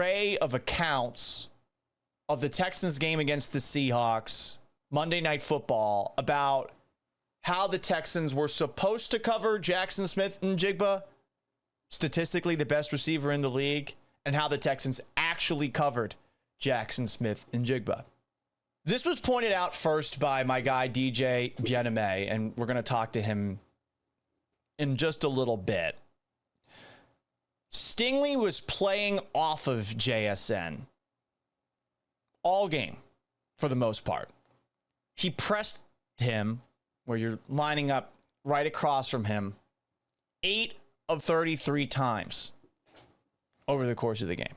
array of accounts of the Texans game against the Seahawks, Monday Night Football, about how the Texans were supposed to cover Jaxon Smith-Njigba, statistically the best receiver in the league, and how the Texans actually covered Jaxon Smith-Njigba. This was pointed out first by my guy, DJ Bieneme, and we're going to talk to him in just a little bit. Stingley was playing off of JSN all game for the most part. He pressed him where you're lining up right across from him 8 of 33 times over the course of the game.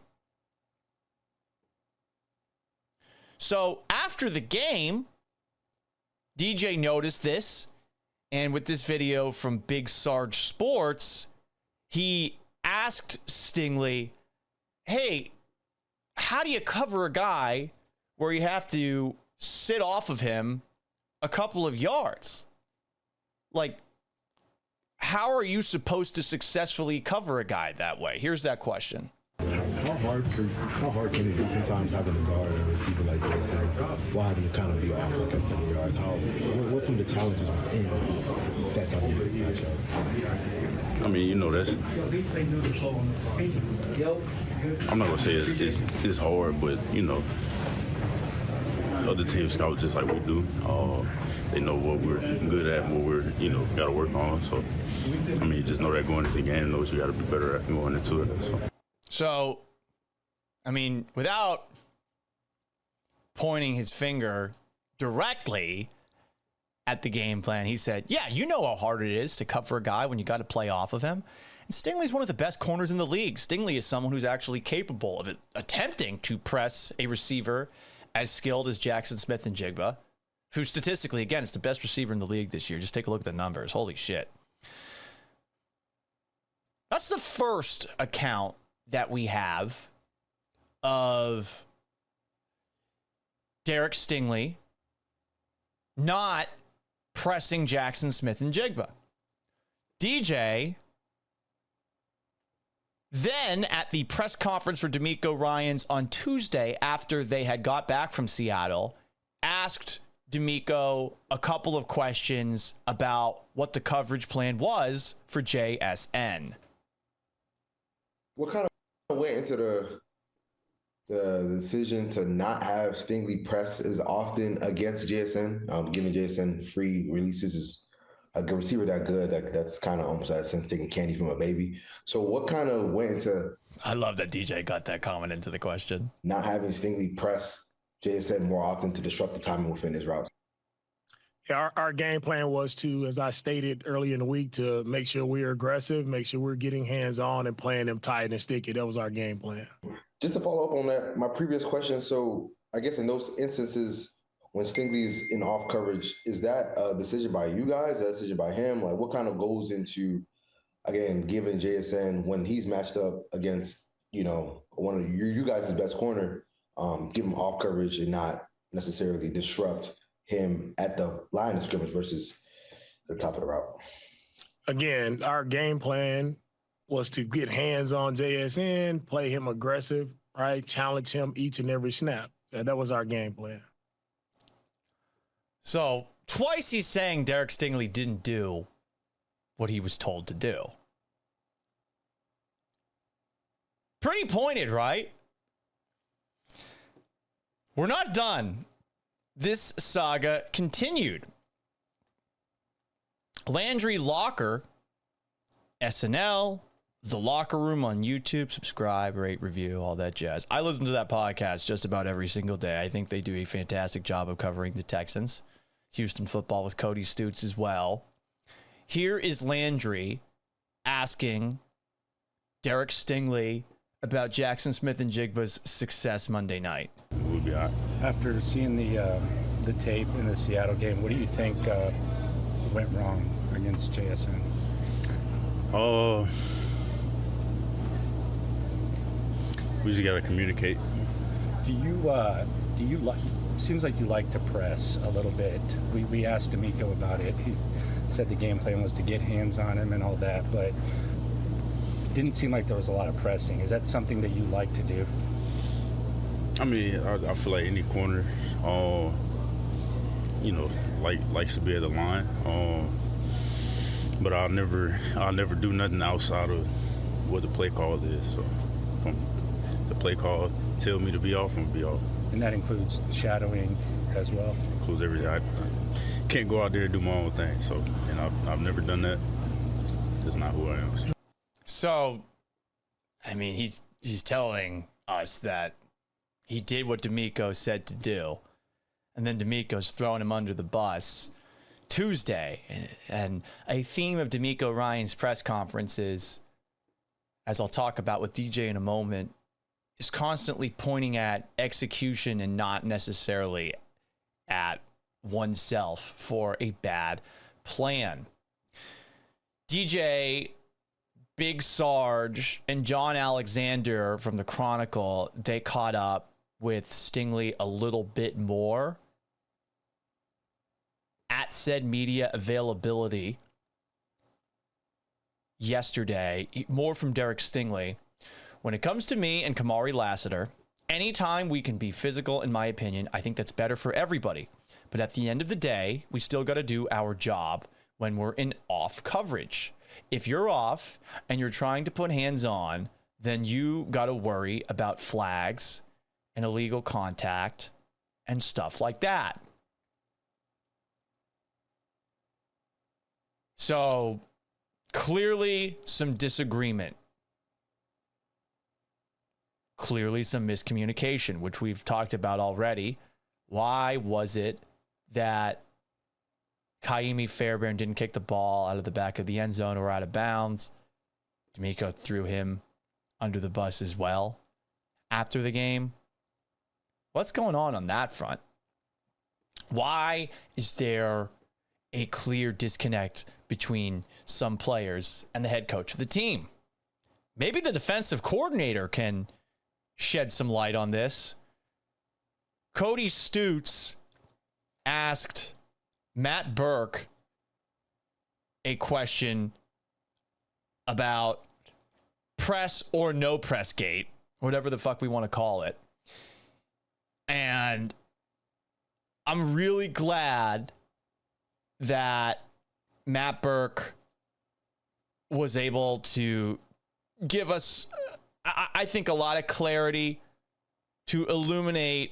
So after the game, DJ noticed this, and with this video from Big Sarge Sports, he asked Stingley, hey, how do you cover a guy where you have to sit off of him a couple of yards? Like, how are you supposed to successfully cover a guy that way? Here's that question. How hard can it be sometimes having a guard and a receiver like this, and while having to kind of be off like at 7 yards? What's some of the challenges within that type of matchup? I mean, you know, I'm not gonna say it's hard, but you know, other teams scout just like we do. They know what we're good at, what we're got to work on. So, I mean, just know that going into the game, know what you got to be better at going into it. So, I mean, without pointing his finger directly at the game plan, he said, yeah, you know how hard it is to cover a guy when you got to play off of him. And Stingley's one of the best corners in the league. Stingley is someone who's actually capable of attempting to press a receiver as skilled as Jaxon Smith-Njigba, who statistically, again, is the best receiver in the league this year. Just take a look at the numbers. Holy shit. That's the first account that we have of Derek Stingley not pressing Jaxon Smith-Njigba. DJ then at the press conference for DeMeco Ryans on Tuesday, after they had got back from Seattle, asked DeMeco a couple of questions about what the coverage plan was for JSN. What kind of went into the decision to not have Stingley press as often against JSN? Giving JSN free releases is a good receiver that good. That's kind of almost that sense taking candy from a baby. So what kind of went into... I love that DJ got that comment into the question. Not having Stingley press JSN more often to disrupt the timing within his routes. Yeah, our game plan was to, as I stated earlier in the week, to make sure we're aggressive, make sure we're getting hands-on and playing them tight and sticky. That was our game plan. Just to follow up on that, my previous question, so I guess in those instances when Stingley's in off coverage, is that a decision by you guys, a decision by him? Like, what kind of goes into, again, giving JSN when he's matched up against, one of you guys' best corner, give him off coverage and not necessarily disrupt him at the line of scrimmage versus the top of the route? Again, our game plan was to get hands on JSN, play him aggressive, right? Challenge him each and every snap. That was our game plan. So twice he's saying Derek Stingley didn't do what he was told to do. Pretty pointed, right? We're not done. This saga continued. Landry Locker, SNL, The Locker Room on YouTube, subscribe, rate, review, all that jazz. I listen to that podcast just about every single day. I think they do a fantastic job of covering the Texans. Houston football with Cody Stutes as well. Here is Landry asking Derek Stingley about Jaxon Smith-Njigba's success Monday night. We'll be all right. After seeing the tape in the Seattle game, what do you think went wrong against JSN? We just gotta communicate. Do you like? Seems like you like to press a little bit. We asked DeMeco about it. He said the game plan was to get hands on him and all that, but didn't seem like there was a lot of pressing. Is that something that you like to do? I mean, I feel like any corner, you know, likes to be at the line. But I'll never do nothing outside of what the play call is. So if the play call tell me to be off, I'm gonna be off. And that includes shadowing as well? Includes everything. I can't go out there and do my own thing. So, and I've never done that. That's not who I am. So, I mean, he's telling us that he did what DeMeco said to do, and then DeMeco's throwing him under the bus Tuesday. And a theme of DeMeco Ryans' press conferences, as I'll talk about with DJ in a moment, is constantly pointing at execution and not necessarily at oneself for a bad plan. DJ, Big Sarge, and John Alexander from the Chronicle, they caught up with Stingley a little bit more at said media availability yesterday. More from Derek Stingley. When it comes to me and Kamari Lassiter, anytime we can be physical, in my opinion, I think that's better for everybody. But at the end of the day, we still got to do our job when we're in off coverage. If you're off and you're trying to put hands on, then you got to worry about flags and illegal contact and stuff like that. So clearly some disagreement. Clearly some miscommunication, which we've talked about already. Why was it that Kaimi Fairbairn didn't kick the ball out of the back of the end zone or out of bounds? DeMeco threw him under the bus as well after the game. What's going on that front? Why is there a clear disconnect between some players and the head coach of the team? Maybe the defensive coordinator can shed some light on this. Cody Stutes asked Matt Burke a question about press or no press gate, whatever the fuck we want to call it. And I'm really glad that Matt Burke was able to give us, I think, a lot of clarity to illuminate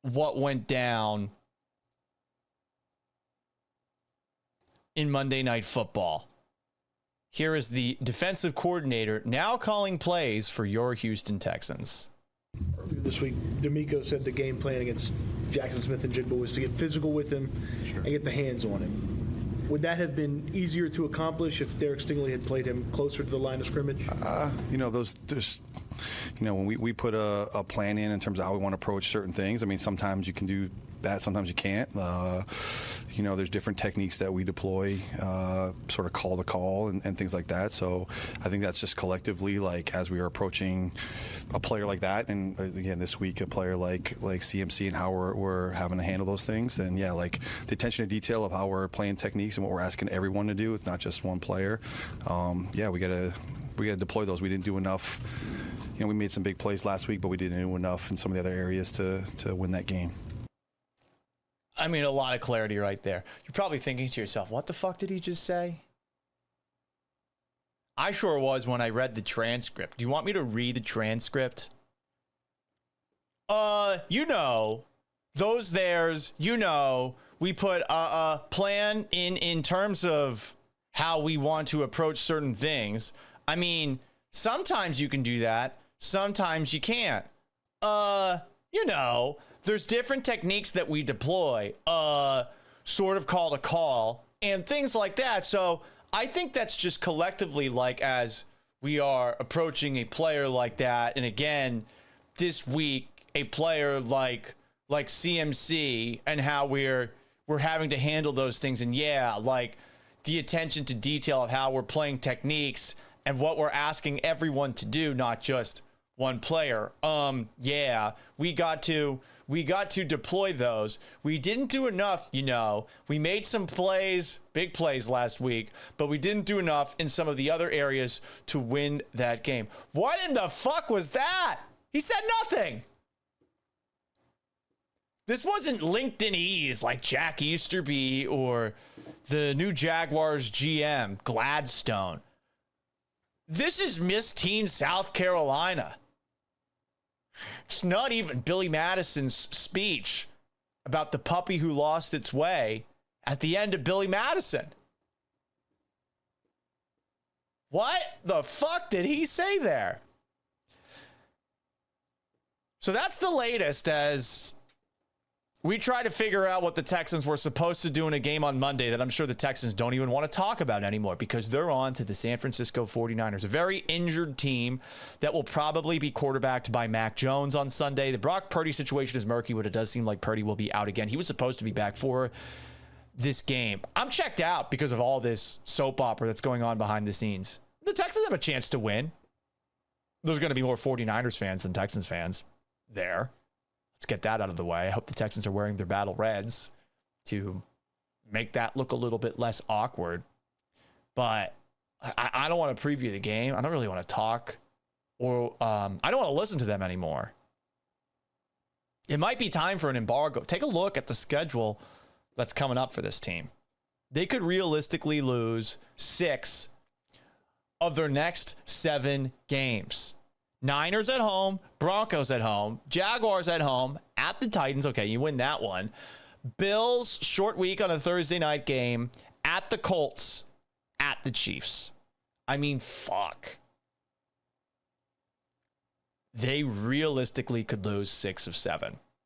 what went down in Monday Night Football. Here is the defensive coordinator now calling plays for your Houston Texans. Earlier this week, DeMeco said the game plan against Jaxon Smith-Njigba was to get physical with him and get the hands on him. Would that have been easier to accomplish if Derek Stingley had played him closer to the line of scrimmage? When we put a plan in terms of how we want to approach certain things, I mean, sometimes you can do that, sometimes you can't. There's different techniques that we deploy, sort of call to call and things like that. So I think that's just collectively, like, as we are approaching a player like that, and again this week a player like CMC and how we're having to handle those things, then yeah, like the attention to detail of how we're playing techniques and what we're asking everyone to do, it's not just one player. We gotta deploy those. We didn't do enough. We made some big plays last week, but we didn't do enough in some of the other areas to win that game. I mean, a lot of clarity right there. You're probably thinking to yourself, what the fuck did he just say? I sure was when I read the transcript. Do you want me to read the transcript? Those there's, we put a plan in terms of how we want to approach certain things. I mean, sometimes you can do that. Sometimes you can't. There's different techniques that we deploy, sort of call to call and things like that. So I think that's just collectively, like, as we are approaching a player like that. And again, this week, a player like CMC and how we're having to handle those things. And yeah, like the attention to detail of how we're playing techniques and what we're asking everyone to do, not just one player. We got to deploy those. We didn't do enough, We made some plays, big plays last week, but we didn't do enough in some of the other areas to win that game. What in the fuck was that? He said nothing. This wasn't LinkedInese like Jack Easterby or the new Jaguars GM, Gladstone. This is Miss Teen South Carolina. It's not even Billy Madison's speech about the puppy who lost its way at the end of Billy Madison. What the fuck did he say there? So that's the latest as we try to figure out what the Texans were supposed to do in a game on Monday that I'm sure the Texans don't even want to talk about anymore because they're on to the San Francisco 49ers, a very injured team that will probably be quarterbacked by Mac Jones on Sunday. The Brock Purdy situation is murky, but it does seem like Purdy will be out again. He was supposed to be back for this game. I'm checked out because of all this soap opera that's going on behind the scenes. The Texans have a chance to win. There's going to be more 49ers fans than Texans fans there. Let's get that out of the way. I hope the Texans are wearing their battle reds to make that look a little bit less awkward. But I don't want to preview the game. I don't really want to talk or I don't want to listen to them anymore. It might be time for an embargo. Take a look at the schedule that's coming up for this team. They could realistically lose 6 of their next 7 games. Niners at home, Broncos at home, Jaguars at home, at the Titans. Okay, you win that one. Bills, short week on a Thursday night game, at the Colts, at the Chiefs. I mean, fuck. They realistically could lose 6 of 7.